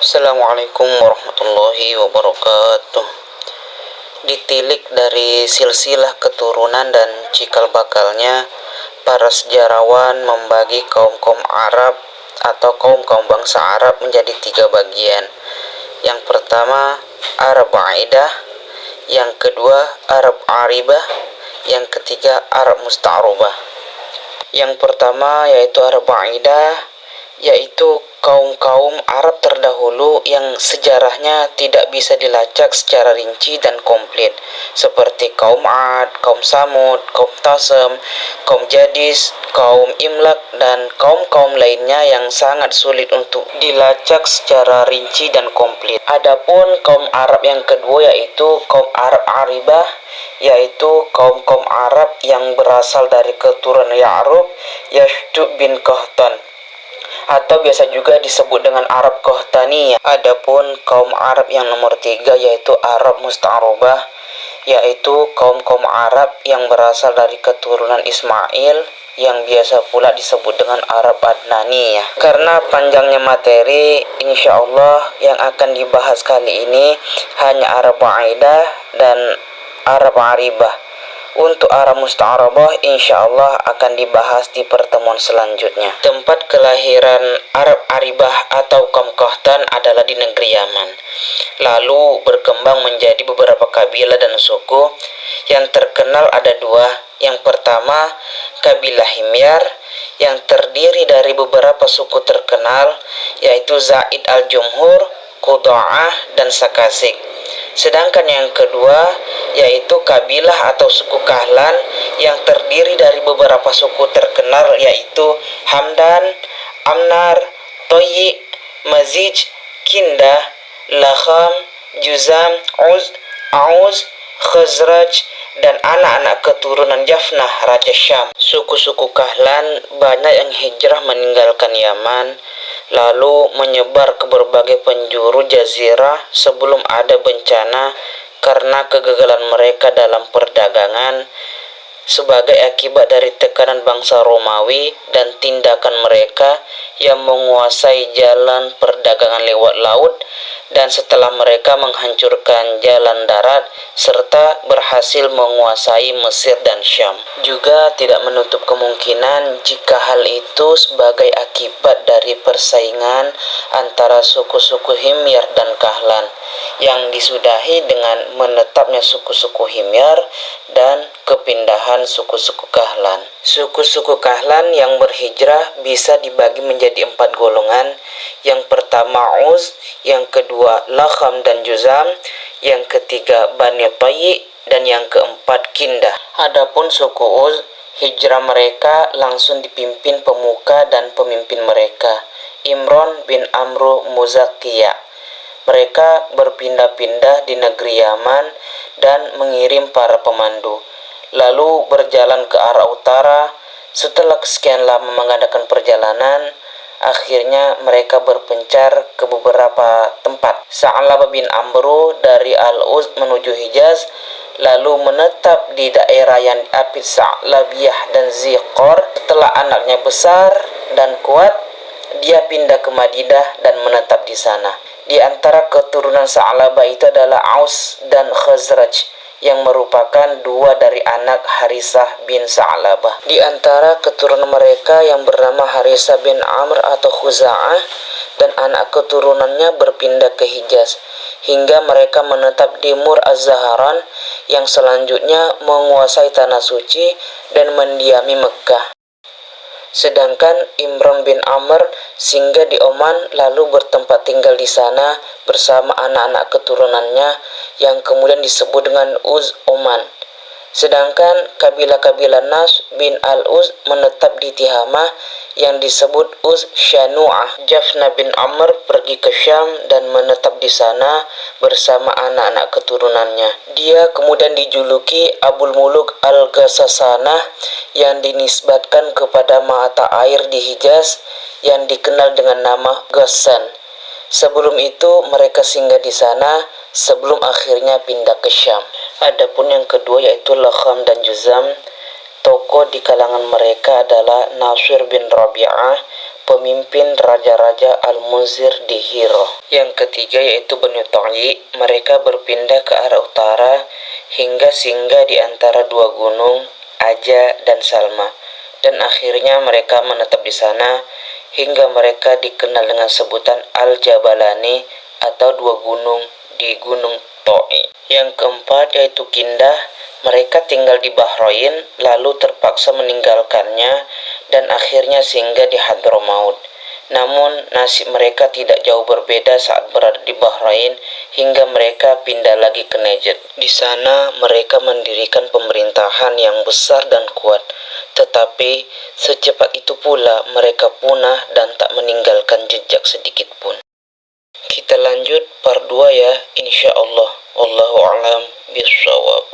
Assalamualaikum warahmatullahi wabarakatuh. Ditilik dari silsilah keturunan dan cikal bakalnya, para sejarawan membagi kaum-kaum Arab atau kaum-kaum bangsa Arab menjadi 3 bagian. Yang pertama Arab Aidah, yang kedua Arab Aribah, yang ketiga Arab Musta'rabah. Yang pertama yaitu Arab Aidah, yaitu kaum-kaum Arab terdahulu yang sejarahnya tidak bisa dilacak secara rinci dan komplit, seperti kaum Ad, kaum Samud, kaum Tasem, kaum Jadis, kaum Imlak, dan kaum-kaum lainnya yang sangat sulit untuk dilacak secara rinci dan komplit. Adapun kaum Arab yang kedua yaitu kaum Arab Aribah, yaitu kaum-kaum Arab yang berasal dari keturunan Ya'rub, Yashtu bin Qahtan, atau biasa juga disebut dengan Arab Qahtaniyah. Adapun kaum Arab yang nomor 3 yaitu Arab Musta'rabah, yaitu kaum-kaum Arab yang berasal dari keturunan Ismail, yang biasa pula disebut dengan Arab Adnaniyah. Karena panjangnya materi, insya Allah yang akan dibahas kali ini hanya Arab Aidah dan Arab Aribah. Untuk Arab Musta'rabah insya Allah akan dibahas di pertemuan selanjutnya. Tempat kelahiran Arab Aribah atau kaum Qahtan adalah di negeri Yaman. Lalu berkembang menjadi beberapa kabilah dan suku. Yang terkenal ada 2. Yang pertama kabilah Himyar, yang terdiri dari beberapa suku terkenal, yaitu Zaid al-Jumhur, Quda'ah, dan Sakasik. Sedangkan yang kedua yaitu kabilah atau suku Kahlan, yang terdiri dari beberapa suku terkenal, yaitu Hamdan, Amnar, Toyi, Mazij, Kindah, Laham, Juzam, Aus, Khazraj, dan anak-anak keturunan Jafnah, Raja Syam. Suku-suku Kahlan banyak yang hijrah meninggalkan Yaman, lalu menyebar ke berbagai penjuru jazirah sebelum ada bencana karena kegagalan mereka dalam perdagangan sebagai akibat dari tekanan bangsa Romawi dan tindakan mereka yang menguasai jalan perdagangan lewat laut, dan setelah mereka menghancurkan jalan darat serta berhasil menguasai Mesir dan Syam. Juga tidak menutup kemungkinan jika hal itu sebagai akibat dari persaingan antara suku-suku Himyar dan Kahlan yang disudahi dengan menetapnya suku-suku Himyar dan kepindahan suku-suku Kahlan. Suku-suku Kahlan yang berhijrah bisa dibagi menjadi 4 golongan. Yang pertama Uz, yang kedua Laham dan Juzam, yang ketiga Bani Tayyi, dan yang keempat Kindah. Adapun suku Uz, hijrah mereka langsung dipimpin pemuka dan pemimpin mereka, Imran bin Amru Muzakkiyah. Mereka berpindah-pindah di negeri Yaman dan mengirim para pemandu, lalu berjalan ke arah utara. Setelah sekian lama mengadakan perjalanan, akhirnya mereka berpencar ke beberapa tempat. Sa'labah bin Amru dari Al-Uz menuju Hijaz, lalu menetap di daerah yang diapit Sa'labiyah dan Ziqor. Setelah anaknya besar dan kuat, dia pindah ke Madinah dan menetap di sana. Di antara keturunan Sa'labah itu adalah Aus dan Khazraj, yang merupakan 2 dari anak Harisah bin Sa'labah. Di antara keturunan mereka yang bernama Harisah bin Amr atau Khuza'ah dan anak keturunannya berpindah ke Hijaz, hingga mereka menetap di Mur Az-Zaharan, yang selanjutnya menguasai tanah suci dan mendiami Mekkah. Sedangkan Imran bin Amr singgah di Oman lalu bertempat tinggal di sana bersama anak-anak keturunannya yang kemudian disebut dengan Uz Oman. Sedangkan kabilah-kabilah Nas bin Al-Uz menetap di Tihamah yang disebut Uz Syanu'ah. Jafna bin Amr pergi ke Syam dan menetap di sana bersama anak-anak keturunannya. Dia kemudian dijuluki Abul Muluk Al-Ghasasanah, yang dinisbatkan kepada mata air di Hijaz yang dikenal dengan nama Ghassan. Sebelum itu mereka singgah di sana sebelum akhirnya pindah ke Syam. Adapun yang kedua yaitu Laham dan Juzam. Tokoh di kalangan mereka adalah Nasir bin Rabi'ah, pemimpin raja-raja Al-Munzir di Hira. Yang ketiga yaitu Banu Ta'i, mereka berpindah ke arah utara hingga singgah di antara dua gunung, Aja dan Salma. Dan akhirnya mereka menetap di sana hingga mereka dikenal dengan sebutan Al-Jabalani atau dua gunung di Gunung Ta'i. Yang keempat yaitu Kindah, mereka tinggal di Bahrain lalu terpaksa meninggalkannya dan akhirnya singgah di Hadramaut. Namun nasib mereka tidak jauh berbeda saat berada di Bahrain hingga mereka pindah lagi ke Najd. Di sana mereka mendirikan pemerintahan yang besar dan kuat, tetapi secepat itu pula mereka punah dan tak meninggalkan jejak sedikit pun. Kita lanjut part 2 ya, insya Allah. Wallahu a'lam bishawab.